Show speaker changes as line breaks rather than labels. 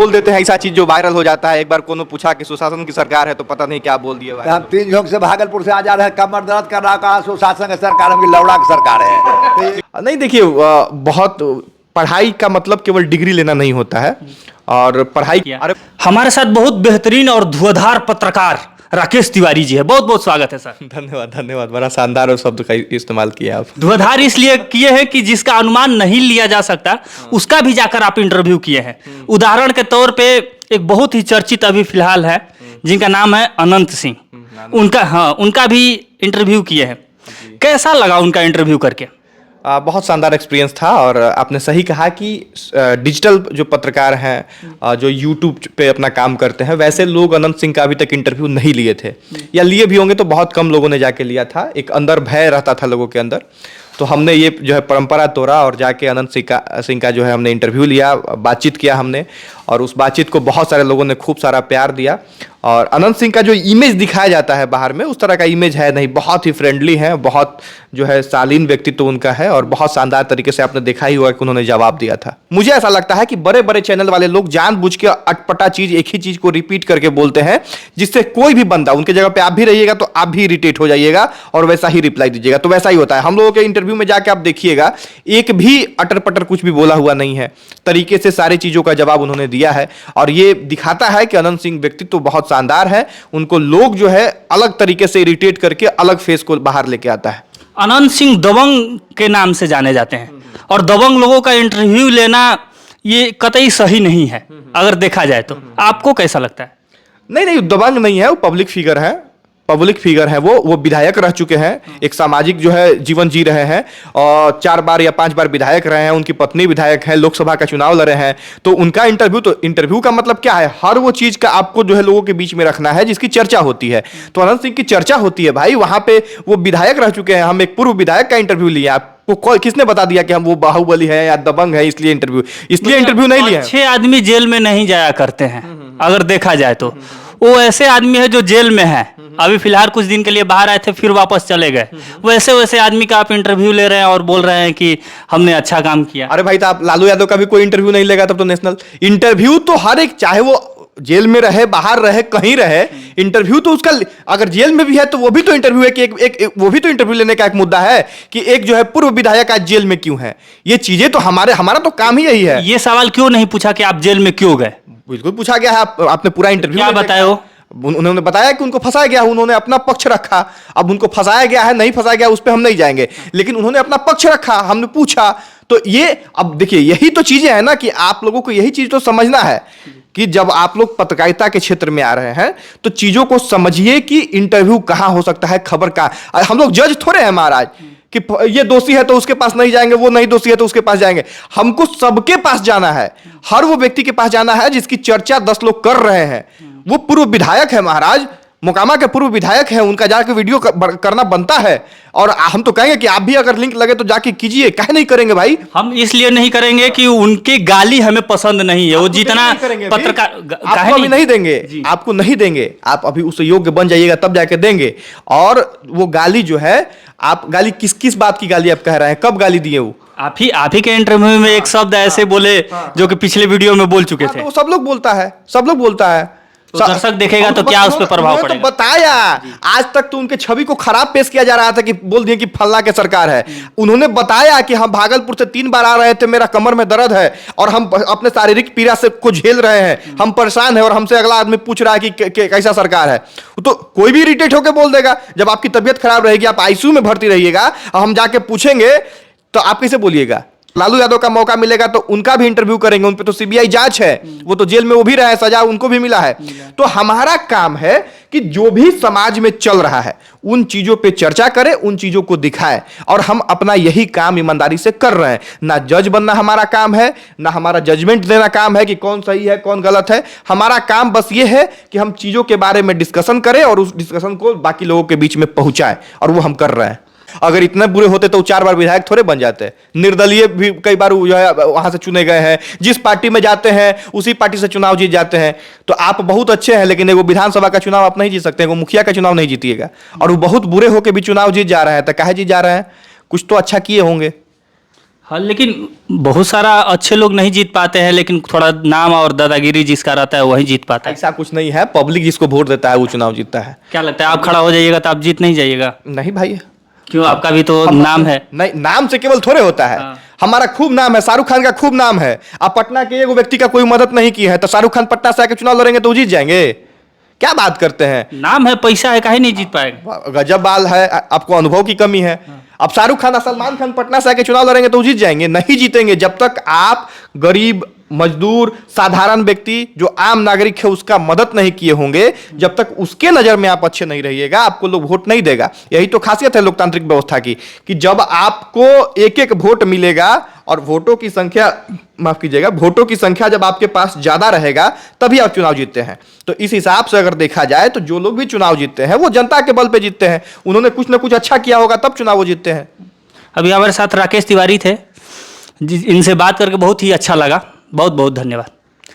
बोल देते हैं ऐसा चीज जो वायरल हो जाता है। एक बार कोनो पूछा कि सुशासन की सरकार है तो पता नहीं क्या बोल दिया
हम 3 झोंक से भागलपुर से आजाद है, कमर दर्द कर रहा, कहा सुशासन की सरकार हमकी लौड़ा की सरकार है।
नहीं देखिए, बहुत पढ़ाई का मतलब केवल डिग्री लेना नहीं होता है और पढ़ाई
अरे हमारे साथ बहुत बेहतरीन और धुआंधार पत्रकार राकेश तिवारी जी है। बहुत बहुत स्वागत है सर।
धन्यवाद धन्यवाद, बड़ा शानदार शब्द का इस्तेमाल किया आप।
धुआंधार इसलिए किए हैं कि जिसका अनुमान नहीं लिया जा सकता उसका भी जाकर आप इंटरव्यू किए हैं। उदाहरण के तौर पे एक बहुत ही चर्चित अभी फिलहाल है जिनका नाम है अनंत सिंह, उनका भी इंटरव्यू किए हैं। कैसा लगा उनका इंटरव्यू करके?
बहुत शानदार एक्सपीरियंस था और आपने सही कहा कि डिजिटल जो पत्रकार हैं जो यूट्यूब पे अपना काम करते हैं, वैसे लोग अनंत सिंह का अभी तक इंटरव्यू नहीं लिए थे, या लिए भी होंगे तो बहुत कम लोगों ने जाके लिया था। एक अंदर भय रहता था लोगों के अंदर, तो हमने ये जो है परंपरा तोड़ा और जाके अनंत सिंह का जो है हमने इंटरव्यू लिया, बातचीत किया हमने, और उस बातचीत को बहुत सारे लोगों ने खूब सारा प्यार दिया। और अनंत सिंह का जो इमेज दिखाया जाता है बाहर में, उस तरह का इमेज है नहीं। बहुत ही फ्रेंडली है, बहुत जो है शालीन व्यक्तित्व उनका है और बहुत शानदार तरीके से आपने देखा ही होगा कि उन्होंने जवाब दिया था। मुझे ऐसा लगता है कि बड़े बड़े चैनल वाले लोग जानबूझ के अटपटा चीज, एक ही चीज को रिपीट करके बोलते हैं, जिससे कोई भी बंदा, उनके जगह पे आप भी रहिएगा तो आप भी इरिटेट हो जाइएगा और वैसा ही रिप्लाई दीजिएगा। तो वैसा ही होता है। हम लोगों के इंटरव्यू में जाके आप देखिएगा, एक भी अटर पटर कुछ भी बोला हुआ नहीं है, तरीके से सारी चीजों का जवाब उन्होंने दिया है। और ये दिखाता है कि अनंत सिंह व्यक्तित्व बहुत शानदार है। उनको लोग जो है अलग तरीके से इरिटेट करके अलग फेस को बाहर लेके आता है।
अनंत सिंह दबंग के नाम से जाने जाते हैं और दबंग लोगों का इंटरव्यू लेना ये कतई सही नहीं है अगर देखा जाए तो। आपको कैसा लगता है?
नहीं, दबंग नहीं है, वो पब्लिक फिगर है। पब्लिक फिगर है वो विधायक रह चुके हैं, एक सामाजिक जो है जीवन जी रहे हैं और 4 बार या 5 बार विधायक रहे हैं। उनकी पत्नी विधायक है, लोकसभा का चुनाव लड़े हैं। तो उनका इंटरव्यू का मतलब क्या है? हर वो चीज का आपको जो है लोगों के बीच में रखना है जिसकी चर्चा होती है। तो अनंत सिंह की चर्चा होती है भाई, वहां पे वो विधायक रह चुके हैं। हम एक पूर्व विधायक का इंटरव्यू लिए। आपको किसने बता दिया कि हम वो बाहुबली है या दबंग है इसलिए इंटरव्यू नहीं लिया?
6 आदमी जेल में नहीं जाया करते हैं अगर देखा जाए तो। वो ऐसे आदमी है जो जेल में है, अभी फिलहाल कुछ दिन के लिए बाहर आए थे फिर वापस चले गए। वैसे आदमी का आप इंटरव्यू ले रहे हैं और बोल रहे हैं कि हमने अच्छा काम किया।
अरे भाई, तो आप लालू यादव का भी कोई इंटरव्यू नहीं लेगा तब तो नेशनल इंटरव्यू तो हर एक, चाहे वो जेल में रहे, बाहर रहे, कहीं रहे, इंटरव्यू तो उसका, अगर जेल में भी है तो वो भी तो इंटरव्यू है कि वो भी तो इंटरव्यू लेने का एक मुद्दा है कि एक जो है पूर्व विधायक आज जेल में क्यों है। ये चीजें तो हमारा तो काम ही यही है।
ये सवाल क्यों नहीं पूछा कि आप जेल में क्यों गए?
बिल्कुल पूछा गया है। आपने पूरा इंटरव्यू
क्या बताया हो?
उन्होंने बताया कि उनको फंसाया गया, उन्होंने अपना पक्ष रखा। अब उनको फंसाया गया है नहीं फंसाया गया उस पर हम नहीं जाएंगे, लेकिन उन्होंने अपना पक्ष रखा, हमने पूछा। तो ये, अब देखिए, यही तो चीजें हैं ना कि आप लोगों को यही चीज तो समझना है कि जब आप लोग पत्रकारिता के क्षेत्र में आ रहे हैं तो चीजों को समझिए कि इंटरव्यू कहां हो सकता है, खबर कहां। हम लोग जज थोड़े हैं महाराज कि ये दोषी है तो उसके पास नहीं जाएंगे, वो नहीं दोषी है तो उसके पास जाएंगे। हमको सबके पास जाना है, हर वो व्यक्ति के पास जाना है जिसकी चर्चा 10 लोग कर रहे हैं। वो पूर्व विधायक है महाराज, मोकामा के पूर्व विधायक हैं, उनका जाके वीडियो करना बनता है। और हम तो कहेंगे कि आप भी अगर लिंक लगे तो जाके कीजिए, काहे नहीं करेंगे भाई?
हम इसलिए नहीं करेंगे कि उनकी गाली हमें पसंद नहीं है। वो जितना पत्रकार
आपको अभी नहीं देंगे, आपको नहीं देंगे, आप अभी उस योग्य बन जाइएगा तब जाके देंगे। और वो गाली जो है, आप गाली किस बात की गाली आप कह रहे हैं, कब गाली दिए? वो
आप ही के इंटरव्यू में एक शब्द ऐसे बोले जो कि पिछले वीडियो में बोल चुके थे।
तो वो सब लोग बोलता है, सब लोग बोलता है।
तो दर्शक देखेगा तो क्या उस पर प्रभाव पड़ेगा?
तो बताया, आज तक तो उनके छवि को खराब पेश किया जा रहा था कि बोल दिए कि फलना के सरकार है। उन्होंने बताया कि हम भागलपुर से 3 बार आ रहे थे, मेरा कमर में दर्द है और हम अपने शारीरिक पीड़ा से को झेल रहे हैं, हम परेशान हैं और हमसे अगला आदमी पूछ रहा है कि कैसा सरकार है। तो कोई भी इरिटेट होकर बोल देगा। जब आपकी तबीयत खराब रहेगी, आप आईसीयू में भर्ती रहिएगा और हम जाके पूछेंगे तो आप कैसे बोलिएगा? लालू यादव का मौका मिलेगा तो उनका भी इंटरव्यू करेंगे, उन पे तो सीबीआई जांच है, वो तो जेल में वो भी रहा है, सजा उनको भी मिला है। तो हमारा काम है कि जो भी समाज में चल रहा है उन चीजों पे चर्चा करें, उन चीजों को दिखाएं, और हम अपना यही काम ईमानदारी से कर रहे हैं। ना जज बनना हमारा काम है, ना हमारा जजमेंट देना काम है कि कौन सही है कौन गलत है। हमारा काम बस ये है कि हम चीजों के बारे में डिस्कशन करें और उस डिस्कशन को बाकी लोगों के बीच में पहुंचाएं, और वो हम कर रहे हैं। अगर इतने बुरे होते तो 4 बार विधायक थोड़े बन जाते। निर्दलीय भी कई बार जो है वहां से चुने गए हैं, जिस पार्टी में जाते हैं उसी पार्टी से चुनाव जीत जाते हैं। तो आप बहुत अच्छे हैं, लेकिन एगो विधानसभा का चुनाव आप नहीं जीत सकते, एगो मुखिया का चुनाव नहीं जीतिएगा। और वो बहुत बुरे होकर भी चुनाव जीत जा रहे हैं, तो काहे जीत जा रहे हैं? कुछ तो अच्छा किए होंगे।
हाँ, लेकिन बहुत सारा अच्छे लोग नहीं जीत पाते हैं, लेकिन थोड़ा नाम और दादागिरी जिसका रहता है वही जीत पाता है।
ऐसा कुछ नहीं है, पब्लिक जिसको वोट देता है वो चुनाव जीतता है।
क्या लगता है, आप खड़ा हो जाइएगा तो आप जीत नहीं जाइएगा?
नहीं भाई,
क्यों, आपका भी तो नाम है।
नहीं, नाम से केवल थोड़े होता है।
हाँ।
हमारा खूब नाम है, शाहरुख खान का खूब नाम है। आप पटना के एक व्यक्ति का कोई मदद नहीं की है तो शाहरुख खान पटना से आके चुनाव लड़ेंगे तो जीत जाएंगे? क्या बात करते हैं?
नाम है, पैसा है, काहे नहीं जीत पाएंगे?
गजब बाल है, आपको अनुभव की कमी है। अब शाहरुख खान और सलमान खान पटना से आके चुनाव लड़ेंगे तो जीत जाएंगे? नहीं जीतेंगे जब तक आप गरीब, मजदूर, साधारण व्यक्ति जो आम नागरिक है उसका मदद नहीं किए होंगे, जब तक उसके नजर में आप अच्छे नहीं रहिएगा, आपको लोग वोट नहीं देगा। यही तो खासियत है लोकतांत्रिक व्यवस्था की कि जब आपको एक एक वोट मिलेगा और वोटों की संख्या, माफ कीजिएगा, वोटों की संख्या जब आपके पास ज्यादा रहेगा तभी आप चुनाव जीतते हैं। तो इस हिसाब से अगर देखा जाए तो जो लोग भी चुनाव जीतते हैं वो जनता के बल पे जीतते हैं। उन्होंने कुछ ना कुछ अच्छा किया होगा तब चुनाव वो जीतते हैं।
अभी हमारे साथ राकेश तिवारी थे, इनसे बात करके बहुत ही अच्छा लगा। बहुत बहुत धन्यवाद।